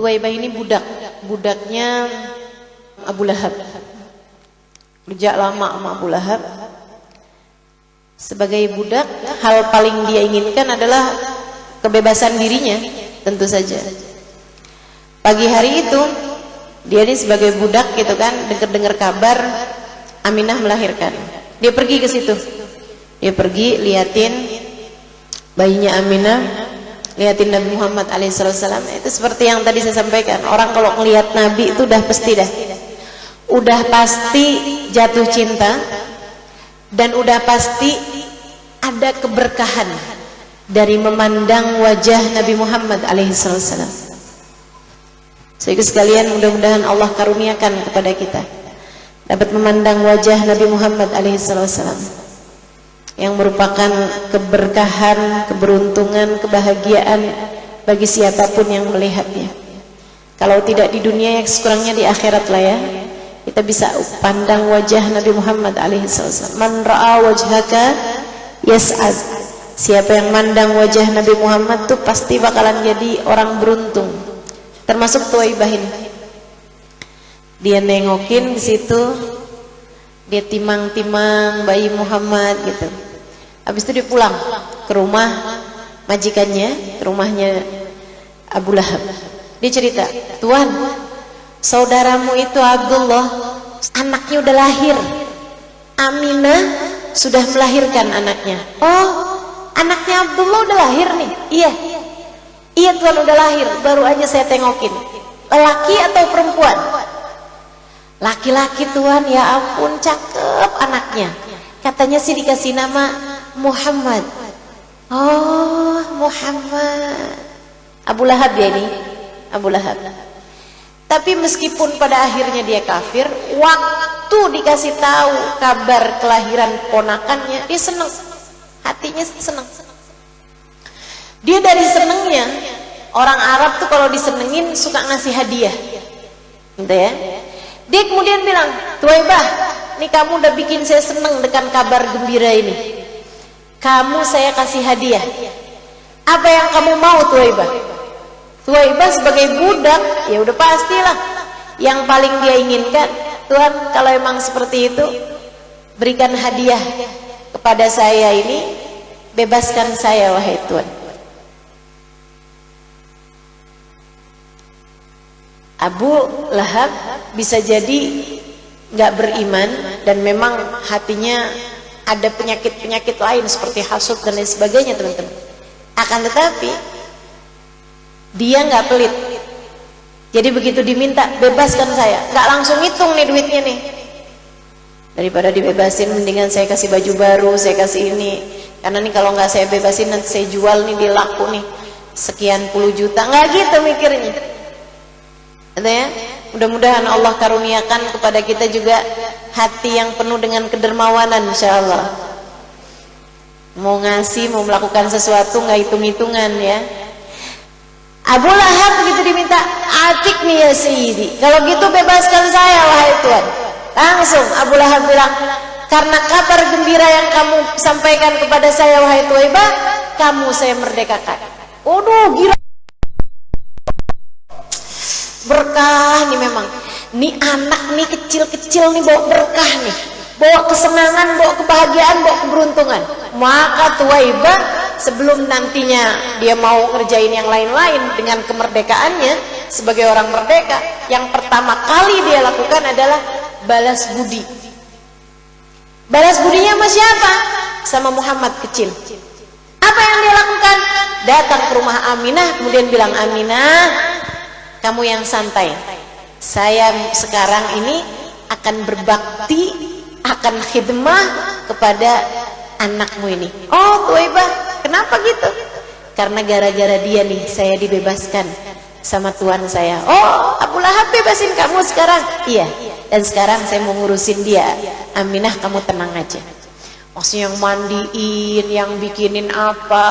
Tuwaibah ini budaknya Abu Lahab. Sejak lama sama Abu Lahab. Sebagai budak, hal paling dia inginkan adalah kebebasan dirinya, tentu saja. Pagi hari itu, dia ini sebagai budak gitu kan, dengar kabar Aminah melahirkan. Dia pergi ke situ. Dia pergi liatin bayinya Aminah, liatin Nabi Muhammad alaihissalam. Itu seperti yang tadi saya sampaikan. Orang kalau ngelihat Nabi itu udah pasti jatuh cinta, dan udah pasti ada keberkahan dari memandang wajah Nabi Muhammad alaihissalam. Sehingga sekalian, mudah-mudahan Allah karuniakan kepada kita dapat memandang wajah Nabi Muhammad alaihissalam, yang merupakan keberkahan, keberuntungan, kebahagiaan bagi siapapun yang melihatnya. Kalau tidak di dunia, ya sekurangnya di akhirat lah ya, kita bisa pandang wajah Nabi Muhammad alaihissalam. Man ra'a wajhaka yas'ad. Siapa yang mandang wajah Nabi Muhammad tuh pasti bakalan jadi orang beruntung. Termasuk Tuwaibah ini. Dia nengokin di situ, dia timang-timang bayi Muhammad gitu. Habis itu dia pulang ke rumah majikannya, ke rumahnya Abu Lahab. Dia cerita, "Tuan, saudaramu itu Abdullah, anaknya udah lahir. Aminah sudah melahirkan anaknya." "Oh, anaknya Abdullah udah lahir nih?" Iya Tuan, udah lahir, baru aja saya tengokin." "Laki atau perempuan?" "Laki-laki Tuan." "Ya ampun, cakep anaknya. Katanya sih dikasih nama Muhammad." "Oh, Muhammad." Abu Lahab ya ini, Abu Lahab. Tapi meskipun pada akhirnya dia kafir, waktu dikasih tahu kabar kelahiran ponakannya, dia senang. Hatinya senang. Dia dari senengnya, orang Arab tuh kalau disenengin suka ngasih hadiah. Gitu ya. Dia kemudian bilang, "Tuwaibah, nih kamu udah bikin saya seneng dengan kabar gembira ini. Kamu saya kasih hadiah. Apa yang kamu mau, Tuwaibah?" Tuwaibah sebagai budak, ya udah pastilah yang paling dia inginkan, "Tuhan, kalau emang seperti itu, berikan hadiah kepada saya ini, bebaskan saya wahai Tuhan." Abu Lahab bisa jadi nggak beriman dan memang hatinya ada penyakit-penyakit lain seperti hasud dan lain sebagainya, teman-teman. Akan tetapi dia nggak pelit. Jadi begitu diminta, "Bebaskan saya," nggak langsung hitung nih duitnya nih. Daripada dibebasin, mendingan saya kasih baju baru, saya kasih ini. Karena nih kalau nggak saya bebasin, nanti saya jual nih, dia laku nih sekian puluh juta. Nggak gitu mikirnya. Ya? Mudah-mudahan Allah karuniakan kepada kita juga hati yang penuh dengan kedermawanan, insyaallah. Mau ngasih, mau melakukan sesuatu nggak hitung-hitungan ya. Abu Lahab begitu diminta, "Atik nih ya Sayyidi, kalau gitu bebaskan saya wahai Tuhan." Langsung Abu Lahab bilang, "Karena kabar gembira yang kamu sampaikan kepada saya wahai Tuwaibah, kamu saya merdekakan." Waduh, gila. Berkah nih memang. Nih anak nih kecil-kecil nih bawa berkah nih. Bawa kesenangan, bawa kebahagiaan, bawa keberuntungan. Maka Tuwaibah sebelum nantinya dia mau ngerjain yang lain-lain dengan kemerdekaannya sebagai orang merdeka, yang pertama kali dia lakukan adalah balas budi. Balas budinya sama siapa? Sama Muhammad kecil. Apa yang dia lakukan? Datang ke rumah Aminah, kemudian bilang, "Aminah, kamu yang santai. Saya sekarang ini akan berbakti, akan khidmah kepada anakmu ini." "Oh Tuwaibah, kenapa gitu?" "Karena gara-gara dia nih saya dibebaskan sama Tuhan saya." "Oh, Abu Lahab bebasin kamu sekarang?" "Iya, dan sekarang saya mau ngurusin dia. Aminah, kamu tenang aja." Maksudnya yang mandiin, yang bikinin apa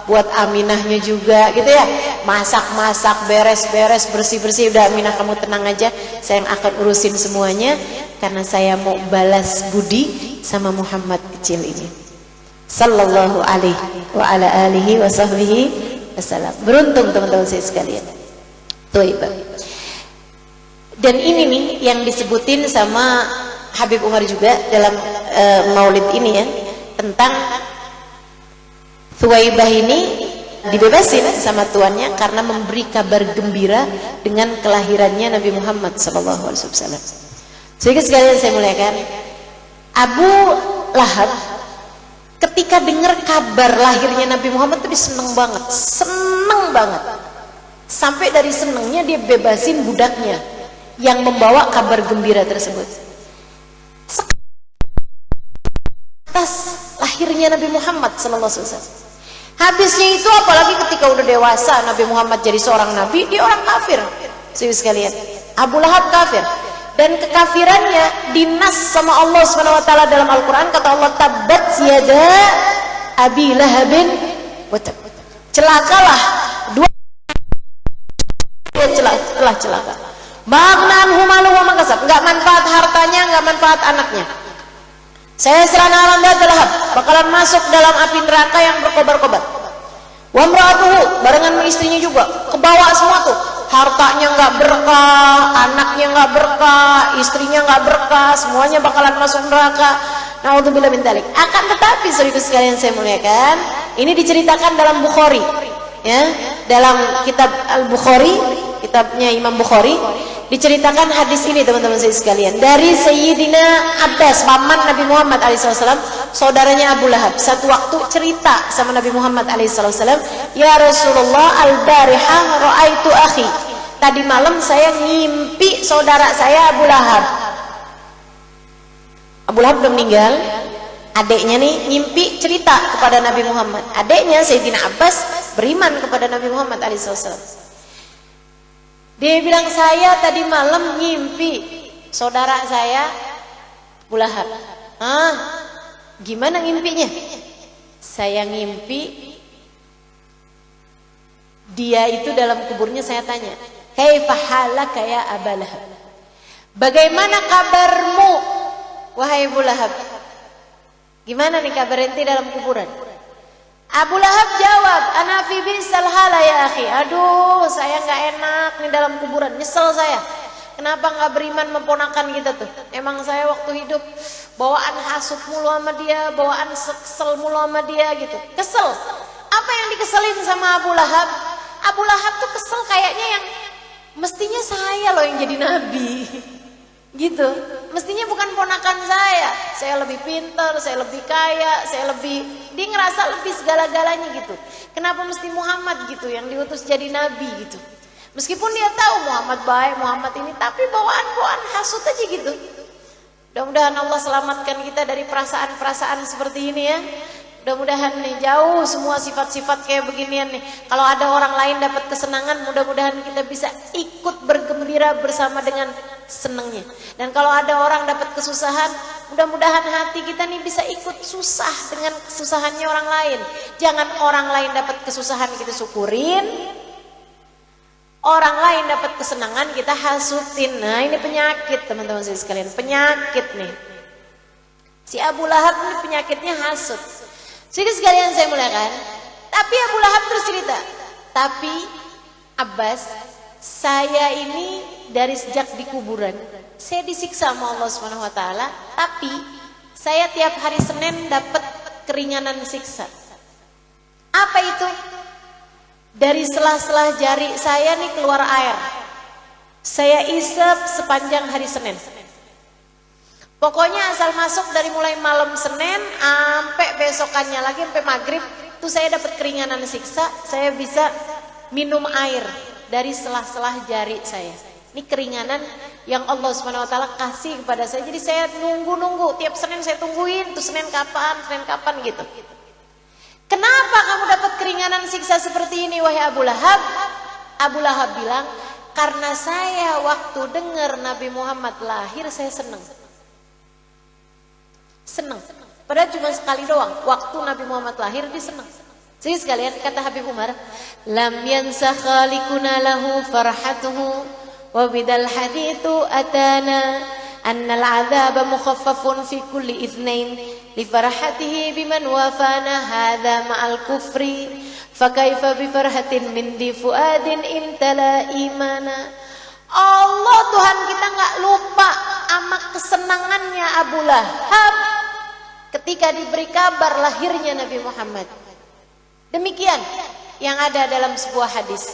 buat Aminahnya juga gitu ya, masak-masak, beres-beres, bersih-bersih. "Udah Aminah, kamu tenang aja, saya yang akan urusin semuanya, karena saya mau balas budi sama Muhammad kecil ini." Sallallahu alaihi wa ala alihi wa sahbihi wasallam. Beruntung teman-teman saya sekalian. Thayyibah. Dan ini nih yang disebutin sama Habib Umar juga dalam maulid ini ya, tentang Thayyibah ini dibebasin sama tuannya karena memberi kabar gembira dengan kelahirannya Nabi Muhammad SAW. Jadi sekalian saya muliakan, Abu Lahab ketika dengar kabar lahirnya Nabi Muhammad itu dia seneng banget, sampai dari senengnya dia bebasin budaknya yang membawa kabar gembira tersebut. Atas lahirnya Nabi Muhammad SAW. Habisnya itu apalagi ketika udah dewasa Nabi Muhammad jadi seorang nabi, dia orang kafir. Saudara sekalian, Abu Lahab kafir. Dan kekafirannya dinas sama Allah SWT dalam Al-Quran. Kata Allah, tabbat yada Abi Lahabin wa tab. Celakalah dua telah celaka. Magnan humalu wa makasab. Enggak manfaat hartanya, enggak manfaat anaknya. Saya serana alam Lahab bakalan masuk dalam api neraka yang berkobar-kobar. Wa imra'atuhu, barengan istrinya juga kebawa semua tuh. Hartanya nggak berkah, anaknya nggak berkah, istrinya nggak berkah, semuanya bakalan masuk neraka. Naudzubillah min dzalik. Akan tetapi saudara sekalian saya muliakan, ini diceritakan dalam Bukhari, ya, dalam kitab Al-Bukhari, kitabnya Imam Bukhari, diceritakan hadis ini teman-teman saya sekalian dari Sayyidina Abbas, paman Nabi Muhammad SAW, saudaranya Abu Lahab. Satu waktu cerita sama Nabi Muhammad SAW, ya Rasulullah, al-barihah ra'aitu akhi, tadi malam saya ngimpi saudara saya Abu Lahab. Abu Lahab udah meninggal, adiknya nih ngimpi cerita kepada Nabi Muhammad. Adiknya Sayyidina Abbas beriman kepada Nabi Muhammad SAW. Dia bilang, saya tadi malam ngimpi saudara saya Abu Lahab. Gimana ngimpinya? Saya ngimpi dia itu dalam kuburnya. Saya tanya, kaifa halaka ya Abu Lahab, bagaimana kabarmu wahai Abu Lahab? Gimana nih kabar ente dalam kuburan? Abu Lahab jawab, ana fi bisal hala ya akhi. Aduh, saya nggak enak nih dalam kuburan, nyesel saya. Kenapa nggak beriman memponakan kita tuh? Emang saya waktu hidup bawaan hasut mulu sama dia, bawaan kesel mulu sama dia gitu. Kesel. Apa yang dikeselin sama Abu Lahab? Abu Lahab tuh kesel kayaknya yang mestinya saya loh yang jadi nabi. Gitu, mestinya bukan ponakan saya lebih pintar, saya lebih kaya, dia ngerasa lebih segala-galanya gitu. Kenapa mesti Muhammad gitu yang diutus jadi nabi gitu? Meskipun dia tahu Muhammad baik, Muhammad ini, tapi bawaan hasut aja gitu. Mudah-mudahan Allah selamatkan kita dari perasaan-perasaan seperti ini ya. Mudah-mudahan nih jauh semua sifat-sifat kayak beginian nih. Kalau ada orang lain dapat kesenangan, mudah-mudahan kita bisa ikut bergembira bersama dengan senangnya. Dan kalau ada orang dapat kesusahan, mudah-mudahan hati kita nih bisa ikut susah dengan kesusahannya orang lain. Jangan orang lain dapat kesusahan kita syukurin, orang lain dapat kesenangan kita hasutin. Nah ini penyakit teman-teman saya sekalian, penyakit nih. Si Abu Lahab ini penyakitnya hasut. Jadi sekalian saya muliakan, tapi Abu Lahab terus cerita, tapi Abbas, saya ini dari sejak di kuburan, saya disiksa sama Allah SWT, tapi saya tiap hari Senin dapat keringanan siksa. Apa itu? Dari sela-sela jari saya nih keluar air. Saya isep sepanjang hari Senin. Pokoknya asal masuk dari mulai malam Senin sampai besokannya lagi sampai maghrib tuh saya dapat keringanan siksa. Saya bisa minum air dari selah-selah jari saya. Ini keringanan yang Allah SWT kasih kepada saya. Jadi saya nunggu tiap Senin saya tungguin tuh Senin kapan gitu. Kenapa kamu dapat keringanan siksa seperti ini wahai Abu Lahab? Abu Lahab bilang, karena saya waktu dengar Nabi Muhammad lahir saya senang. Padahal cuma sekali doang waktu Nabi Muhammad lahir dia senang. Jadi sekalian kata Habib Umar, lam yansa khaliquna lahu farhatuhu wa bidal hadithu atana annal adzaba mukhaffafun fi kulli itsnain li farhatihi biman wafana hadza ma'al kufri Fakaifa bi farhatin min di fuadin imtala imana. Allah Tuhan kita nggak lupa sama kesenangannya Abu Lahab ketika diberi kabar lahirnya Nabi Muhammad. Demikian yang ada dalam sebuah hadis.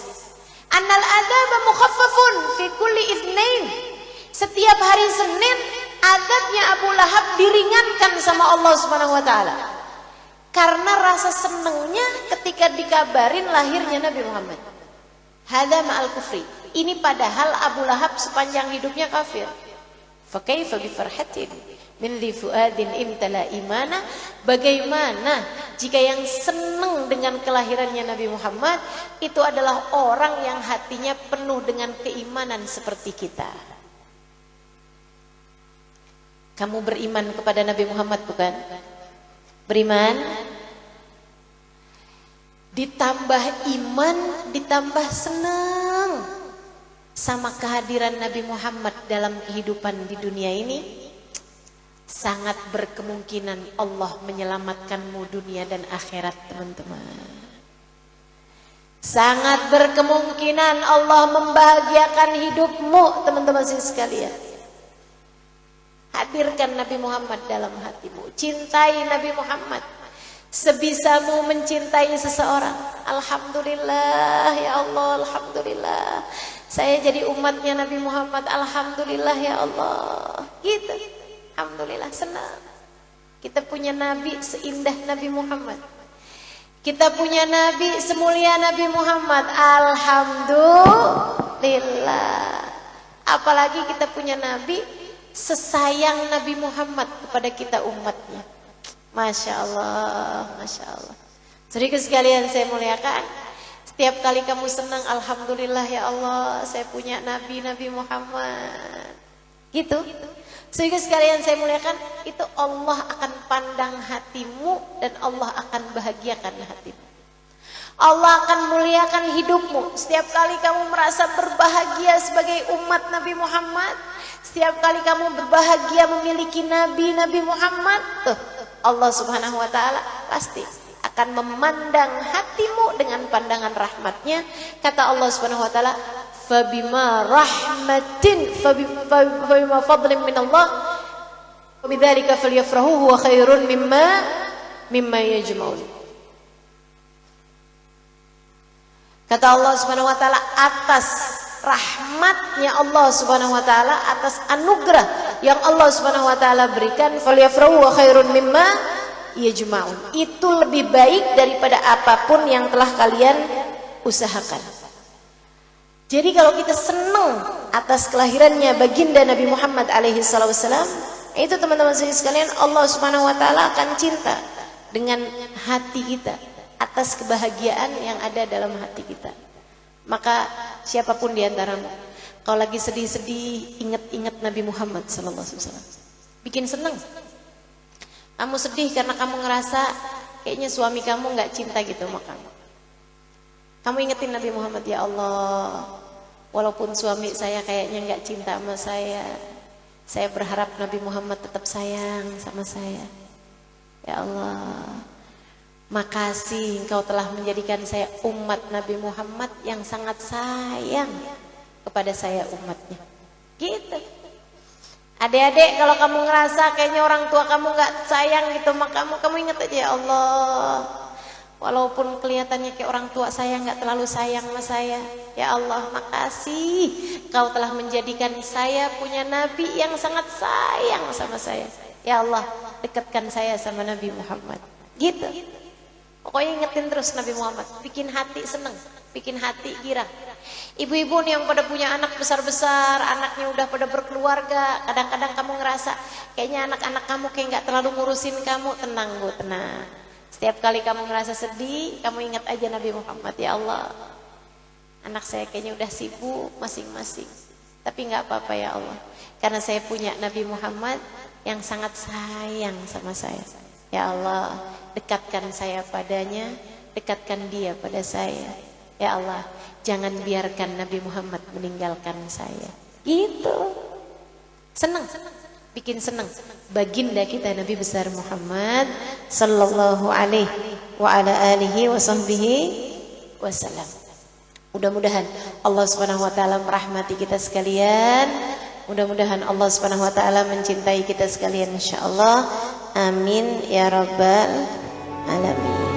Annal adzaba mukhaffafun fi kulli itsnain. Setiap hari Senin azabnya Abu Lahab diringankan sama Allah Subhanahu wa taala. Karena rasa senangnya ketika dikabarin lahirnya Nabi Muhammad. Hadza ma'al kufri. Ini padahal Abu Lahab sepanjang hidupnya kafir. Fa kaifa bi farhatin min dhi fuadin imtala imana. Bagaimana jika yang senang dengan kelahirannya Nabi Muhammad itu adalah orang yang hatinya penuh dengan keimanan seperti kita. Kamu beriman kepada Nabi Muhammad bukan? Beriman, ditambah iman, ditambah senang sama kehadiran Nabi Muhammad dalam kehidupan di dunia ini, sangat berkemungkinan Allah menyelamatkanmu dunia dan akhirat, teman-teman. Sangat berkemungkinan Allah membahagiakan hidupmu, teman-teman sekalian. Hadirkan Nabi Muhammad dalam hatimu. Cintai Nabi Muhammad sebisamu mencintai seseorang. Alhamdulillah ya Allah, alhamdulillah saya jadi umatnya Nabi Muhammad. Alhamdulillah ya Allah. Gitu. Alhamdulillah, senang. Kita punya Nabi seindah Nabi Muhammad. Kita punya Nabi semulia Nabi Muhammad. Alhamdulillah. Apalagi kita punya Nabi sesayang Nabi Muhammad kepada kita umatnya. Masya Allah, Masya Allah. Saudara sekalian saya muliakan, setiap kali kamu senang, alhamdulillah ya Allah, saya punya Nabi Muhammad. Gitu. Saudara sekalian saya muliakan, itu Allah akan pandang hatimu dan Allah akan bahagiakan hatimu. Allah akan muliakan hidupmu. Setiap kali kamu merasa berbahagia sebagai umat Nabi Muhammad, setiap kali kamu berbahagia memiliki Nabi Muhammad, tuh Allah Subhanahu wa taala pasti akan memandang hatimu dengan pandangan rahmatnya. Kata Allah Subhanahu wa taala, "Fabima rahmatin fabima fadlin min Allah, wa bidzalika falyafrahu huwa khairun mimma yajma'un." Kata Allah Subhanahu wa taala, atas rahmatnya Allah Subhanahu wa taala, atas anugerah yang Allah Subhanahu wa taala berikan, falyafrahu wa khairun mimma yajma'un. Itu lebih baik daripada apapun yang telah kalian usahakan. Jadi kalau kita senang atas kelahirannya baginda Nabi Muhammad alaihi wasallam, itu teman-teman sekalian, Allah Subhanahu wa taala akan cinta dengan hati kita atas kebahagiaan yang ada dalam hati kita. Maka siapapun di antaramu, kalau lagi sedih-sedih, ingat-ingat Nabi Muhammad sallallahu alaihi wasallam. Bikin senang. Kamu sedih karena kamu ngerasa kayaknya suami kamu nggak cinta gitu sama kamu. Kamu ingetin Nabi Muhammad, ya Allah, walaupun suami saya kayaknya nggak cinta sama saya berharap Nabi Muhammad tetap sayang sama saya. Ya Allah, makasih Engkau telah menjadikan saya umat Nabi Muhammad yang sangat sayang kepada saya umatnya. Gitu. Adik-adik, kalau kamu ngerasa kayaknya orang tua kamu gak sayang gitu sama kamu ingat aja, ya Allah, walaupun kelihatannya kayak orang tua saya gak terlalu sayang sama saya, ya Allah, makasih Engkau telah menjadikan saya punya Nabi yang sangat sayang sama saya. Ya Allah, dekatkan saya sama Nabi Muhammad. Gitu. Pokoknya ingetin terus Nabi Muhammad, bikin hati seneng, bikin hati girang. Ibu-ibu nih yang pada punya anak besar-besar, anaknya udah pada berkeluarga, kadang-kadang kamu ngerasa kayaknya anak-anak kamu kayak gak terlalu ngurusin kamu. Tenang Bu, tenang. Setiap kali kamu ngerasa sedih, kamu ingat aja Nabi Muhammad. Ya Allah, anak saya kayaknya udah sibuk masing-masing, tapi gak apa-apa ya Allah, karena saya punya Nabi Muhammad yang sangat sayang sama saya. Ya Allah, dekatkan saya padanya, dekatkan dia pada saya. Ya Allah, jangan biarkan Nabi Muhammad meninggalkan saya. Gitu. Senang, bikin senang baginda kita Nabi besar Muhammad sallallahu alaihi wa ala alihi wa sahbihi wasallam. Mudah-mudahan Allah Subhanahu wa taala merahmati kita sekalian. Mudah-mudahan Allah Subhanahu wa taala mencintai kita sekalian insyaallah. Amin ya rabbal alamin.